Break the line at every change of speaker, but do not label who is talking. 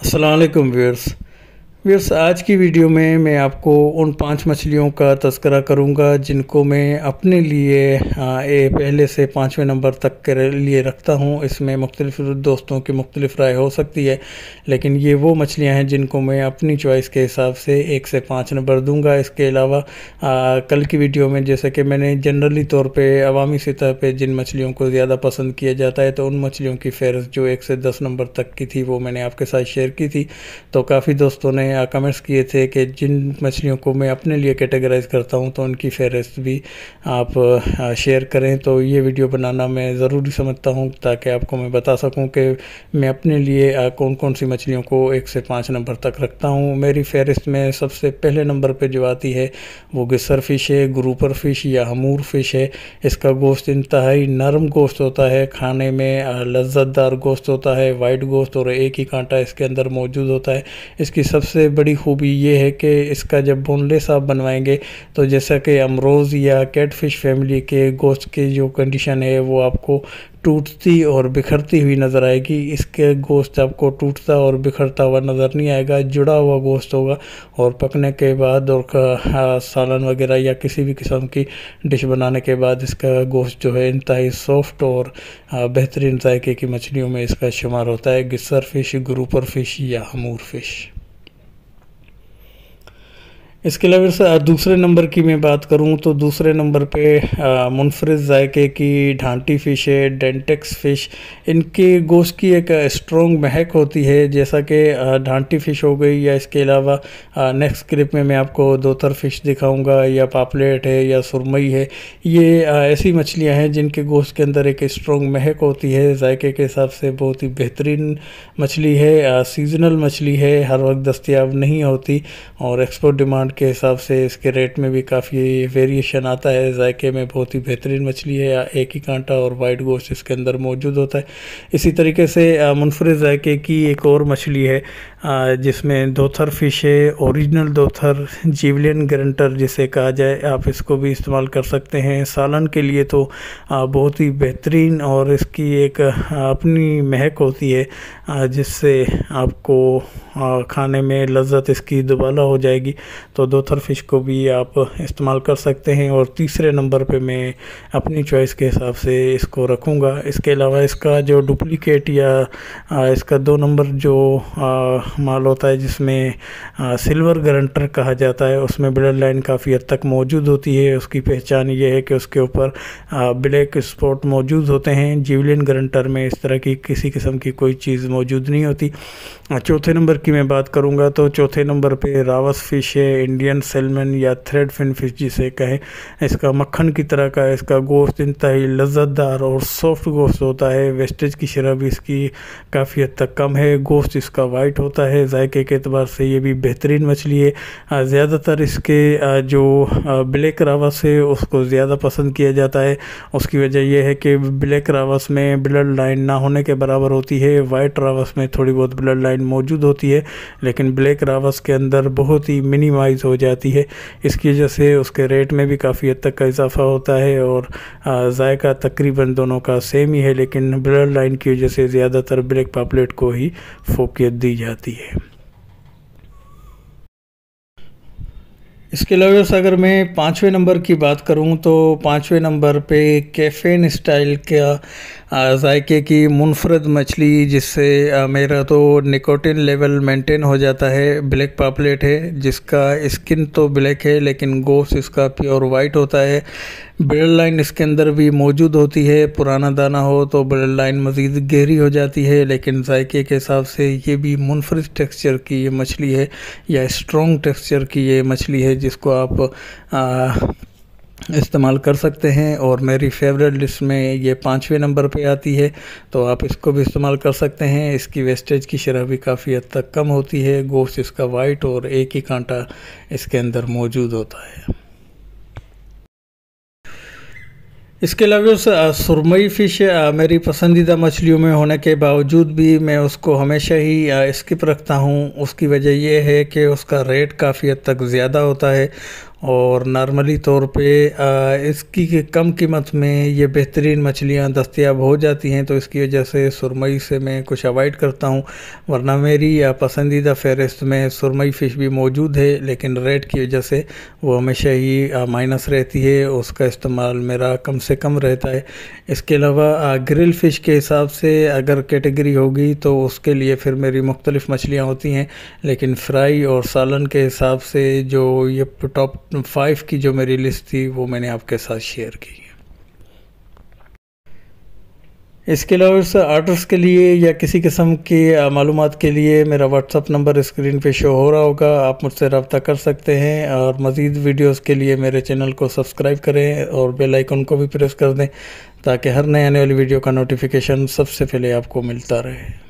अस्सलाम वालेकुम व्यूअर्स, आज की वीडियो में मैं आपको उन 5 मछलियों का तज़किरा करूंगा जिनको मैं अपने लिए पहले से 5वें नंबर तक के लिए रखता हूं। इसमें मुख्तलिफ़ दोस्तों की मुख्तलिफ़ राय हो सकती है, लेकिन ये वो मछलियां हैं जिनको मैं अपनी चॉइस के हिसाब से 1 से 5 नंबर दूंगा। इसके अलावा कल की वीडियो में जैसे कि मैंने जनरली तौर पे अवामी सतह पे जिन मछलियों को ज़्यादा पसंद किया जाता है, तो उन मछलियों की फ़हरिस्त जो 1 से 10 नंबर तक की थी वो मैंने आपके साथ शेयर की थी। तो काफ़ी दोस्तों ने कमेंट्स किए थे कि जिन मछलियों को मैं अपने लिए कैटेगराइज़ करता हूं तो उनकी फ़हरिस्त भी आप शेयर करें। तो ये वीडियो बनाना मैं ज़रूरी समझता हूं ताकि आपको मैं बता सकूं कि मैं अपने लिए कौन कौन सी मछलियों को 1 से 5 नंबर तक रखता हूं। मेरी फ़हरिस्त में सबसे पहले नंबर पे जो आती है वो गिस्सर फ़िश है, ग्रुपर फ़िश या हमूर फ़िश है। इसका गोश्त इंतहाई नरम गोश्त होता है, खाने में लज्जतदार गोश्त होता है, वाइट गोश्त, और एक ही कांटा इसके अंदर मौजूद होता है। इसकी सबसे बड़ी खूबी ये है कि इसका जब बोनलेस आप बनवाएंगे तो जैसा कि अमरोज़ या कैटफ़िश फैमिली के गोश्त की जो कंडीशन है वो आपको टूटती और बिखरती हुई नज़र आएगी। इसके गोश्त आपको टूटता और बिखरता हुआ नज़र नहीं आएगा, जुड़ा हुआ गोश्त होगा। और पकने के बाद और सालन वगैरह या किसी भी किस्म की डिश बनाने के बाद इसका गोश्त जो है इंतहाई सॉफ्ट और बेहतरीन जायके की मछलियों में इसका शुमार होता है। गिस्सर फ़िश, ग्रुपर फ़िश या हमूर फ़िश। इसके अलावा दूसरे नंबर की मैं बात करूं तो दूसरे नंबर पे मुनफरिद जायके की ढांटी फ़िश है, डेंटेक्स फ़िश। इनके गोश्त की एक स्ट्रॉन्ग महक होती है, जैसा कि ढांटी फ़िश हो गई, या इसके अलावा नेक्स्ट क्लिप में मैं आपको दोतर फ़िश दिखाऊंगा, या पापलेट है या सुरमई है। ये ऐसी मछलियां हैं जिनके गोश्त के अंदर एक स्ट्रॉन्ग महक होती है। जायके के हिसाब से बहुत ही बेहतरीन मछली है, सीजनल मछली है, हर वक्त दस्तयाब नहीं होती, और एक्सपोर्ट डिमांड के हिसाब से इसके रेट में भी काफ़ी वेरिएशन आता है। जायके में बहुत ही बेहतरीन मछली है, एक ही कांटा और वाइट गोश्त इसके अंदर मौजूद होता है। इसी तरीके से मुनफरिद जायके की एक और मछली है जिसमें दोथर फ़िश है, ओरिजिनल दोथर, जीवलियन ग्रंटर जिसे कहा जाए, आप इसको भी इस्तेमाल कर सकते हैं सालन के लिए। तो बहुत ही बेहतरीन और इसकी एक अपनी महक होती है जिससे आपको खाने में लज्जत इसकी दुबाला हो जाएगी। तो दोथर फ़िश को भी आप इस्तेमाल कर सकते हैं। और तीसरे नंबर पे मैं अपनी चॉइस के हिसाब से इसको रखूँगा। इसके अलावा इसका जो डुप्लीकेट या इसका 2 नंबर जो माल होता है जिसमें सिल्वर गारंटर कहा जाता है, उसमें ब्लड लाइन काफ़ी हद तक मौजूद होती है। उसकी पहचान ये है कि उसके ऊपर ब्लैक स्पॉट मौजूद होते हैं। जीवलियन गारंटर में इस तरह की किसी किस्म की कोई चीज़ मौजूद नहीं होती। चौथे नंबर की मैं बात करूंगा तो चौथे नंबर पे रावस फ़िश है, इंडियन सैल्मन या थ्रेड फिन फ़िश जिसे कहें। इसका मक्खन की तरह का इसका गोश्त इंतहाई लज्जतदार और सॉफ्ट गोश्त होता है। वेस्टेज की शरह भी इसकी काफ़ी हद तक कम है। गोश्त इसका वाइट होता है। जायके के एतबार से ये भी बेहतरीन मछली है। ज़्यादातर इसके जो ब्लैक रावस है उसको ज़्यादा पसंद किया जाता है। उसकी वजह यह है कि ब्लैक रावस में ब्लड लाइन ना होने के बराबर होती है। वाइट रावस में थोड़ी बहुत ब्लड लाइन मौजूद होती है, लेकिन ब्लैक रावस के अंदर बहुत ही मिनिमाइज हो जाती है। इसकी वजह से उसके रेट में भी काफ़ी हद तक का इजाफा होता है। और जायका तकरीबन दोनों का सेम ही है, लेकिन ब्लड लाइन की वजह से ज़्यादातर ब्लैक पापलेट को ही फोकियत दी जाती है। इसके अलावा अगर मैं 5वें नंबर की बात करूं तो 5वें नंबर पे कैफ़ेन स्टाइल का जायके की मुनफरद मछली, जिससे मेरा तो निकोटिन लेवल मेंटेन हो जाता है, ब्लैक पापलेट है, जिसका स्किन तो ब्लैक है लेकिन गोश्त इसका प्योर वाइट होता है। ब्लड लाइन इसके अंदर भी मौजूद होती है। पुराना दाना हो तो ब्लड लाइन मज़ीद गहरी हो जाती है, लेकिन जायके के हिसाब से ये भी मुनफरद टेक्सचर की ये मछली है, या स्ट्रॉन्ग टेक्सचर की ये मछली है जिसको आप इस्तेमाल कर सकते हैं। और मेरी फेवरेट लिस्ट में ये 5वें नंबर पे आती है, तो आप इसको भी इस्तेमाल कर सकते हैं। इसकी वेस्टेज की शरह भी काफ़ी हद तक कम होती है। गोश्त इसका वाइट और एक ही कांटा इसके अंदर मौजूद होता है। इसके अलावा सुरमई फ़िश मेरी पसंदीदा मछलियों में होने के बावजूद भी मैं उसको हमेशा ही स्किप रखता हूँ। उसकी वजह यह है कि उसका रेट काफ़ी हद तक ज़्यादा होता है اور نارملی طور پہ اس کی کم قیمت میں یہ بہترین مچھلیاں دستیاب ہو جاتی ہیں، تو اس کی وجہ سے سرمئی سے میں کچھ اوائڈ کرتا ہوں، ورنہ میری پسندیدہ فہرست میں سرمئی فش بھی موجود ہے، لیکن ریٹ کی وجہ سے وہ ہمیشہ ہی مائنس رہتی ہے، اس کا استعمال میرا کم سے کم رہتا ہے۔ اس کے علاوہ گرل فش کے حساب سے اگر کیٹیگری ہوگی تو اس کے لیے پھر میری مختلف مچھلیاں ہوتی ہیں، لیکن فرائی اور سالن کے حساب سے جو یہ ٹاپ 5 کی جو میری لسٹ تھی وہ میں نے آپ کے ساتھ شیئر کی۔ اس کے علاوہ آرڈرز کے لیے یا کسی قسم کی معلومات کے لیے میرا واٹس اپ نمبر اسکرین پہ شو ہو رہا ہوگا، آپ مجھ سے رابطہ کر سکتے ہیں، اور مزید ویڈیوز کے لیے میرے چینل کو سبسکرائب کریں اور بیل آئیکن کو بھی پریس کر دیں تاکہ ہر نئے آنے والی ویڈیو کا نوٹیفیکیشن سب سے پہلے آپ کو ملتا رہے۔